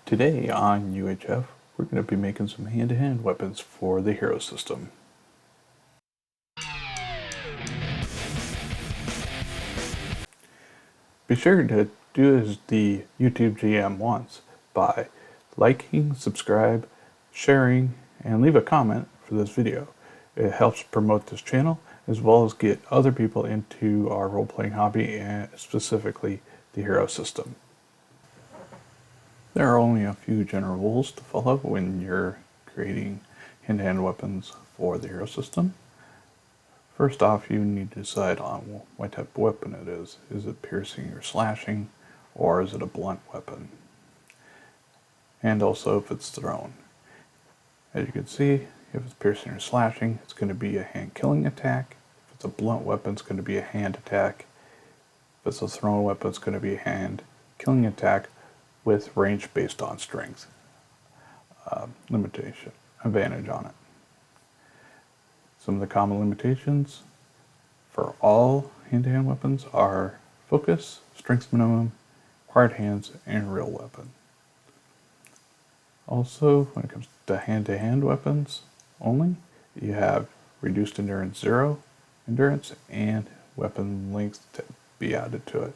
Today on UHF, we're going to be making some hand-to-hand weapons for the hero system. Be sure to do as the YouTube GM wants by liking, subscribe, sharing, and leave a comment for this video. It helps promote this channel as well as get other people into our role-playing hobby and specifically the hero system. There are only a few general rules to follow when you're creating hand-to-hand weapons for the hero system. First off, you need to decide on what type of weapon it is. Is it piercing or slashing, or is it a blunt weapon? And also if it's thrown. As you can see, if it's piercing or slashing, it's going to be a hand-killing attack. If it's a blunt weapon, it's going to be a hand attack. If it's a thrown weapon, it's going to be a hand-killing attack with range based on strength limitation, advantage on it. Some of the common limitations for all hand-to-hand weapons are focus, strength minimum, required hands, and real weapon. Also, when it comes to hand-to-hand weapons only, you have reduced endurance 0 endurance and weapon length to be added to it.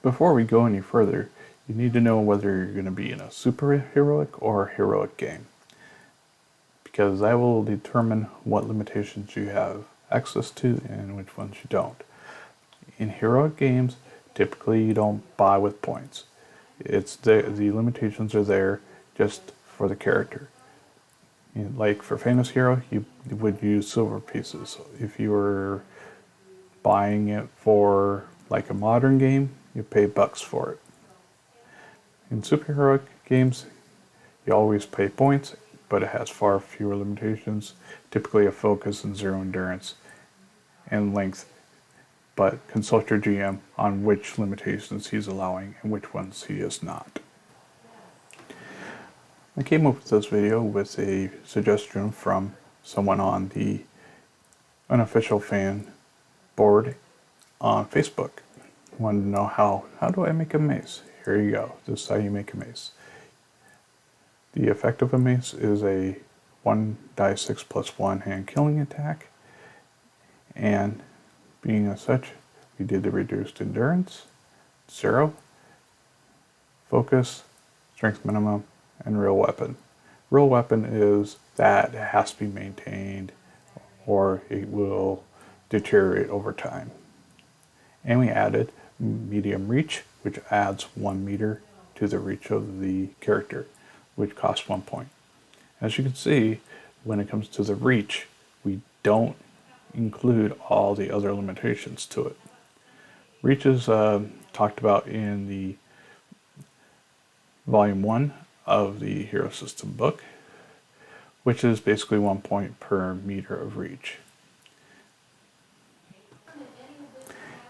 Before we go any further, you need to know whether you're going to be in a superheroic or heroic game, because that will determine what limitations you have access to and which ones you don't. In heroic games, typically you don't buy with points. The limitations are there just for the character. Like for Famous Hero, you would use silver pieces. If you were buying it for like a modern game, you pay bucks for it. In superheroic games, you always pay points, but it has far fewer limitations, typically a focus and 0 endurance and length. But consult your GM on which limitations he's allowing and which ones he is not. I came up with this video with a suggestion from someone on the unofficial fan board on Facebook. Wanted to know how do I make a mace? Here you go. This is how you make a mace. The effect of a mace is a 1d6+1 hand killing attack, and being as such, we did the reduced endurance, 0, focus, strength minimum, and real weapon. Real weapon is that it has to be maintained or it will deteriorate over time. And we added medium reach, which adds 1 meter to the reach of the character, which costs 1 point. As you can see, when it comes to the reach, we don't include all the other limitations to it. Reach is talked about in the volume 1 of the Hero System book, which is basically 1 point per meter of reach.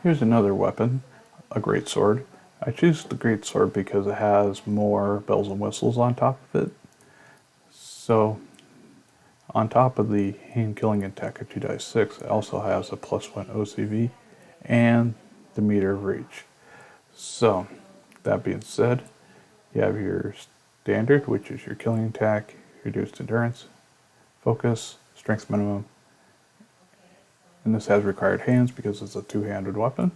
Here's another weapon, a greatsword. I choose the greatsword because it has more bells and whistles on top of it. So, on top of the hand-killing attack of 2d6, it also has a +1 OCV and the meter of reach. So, that being said, you have your standard, which is your killing attack, reduced endurance, focus, strength minimum, and this has required hands because it's a two-handed weapon,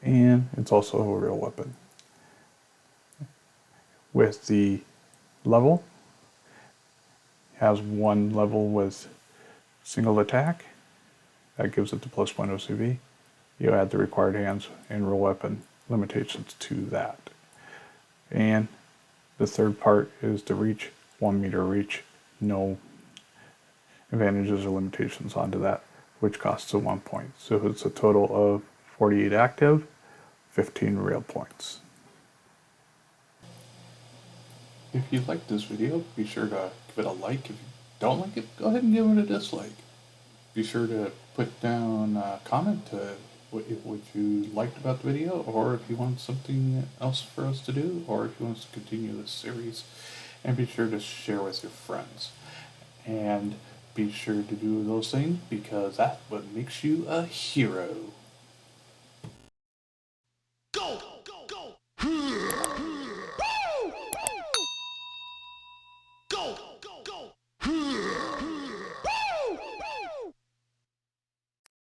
and it's also a real weapon. With the level, it has 1 level with single attack, that gives it the +1 OCV. You add the required hands and real weapon limitations to that. And the third part is the reach, 1 meter reach, no advantages or limitations onto that, which costs 1 point. So it's a total of 48 active, 15 real points. If you liked this video, be sure to give it a like. If you don't like it, go ahead and give it a dislike. Be sure to put down a comment to what you liked about the video, or if you want something else for us to do, or if you want us to continue this series. And be sure to share with your friends. And be sure to do those things because that's what makes you a hero.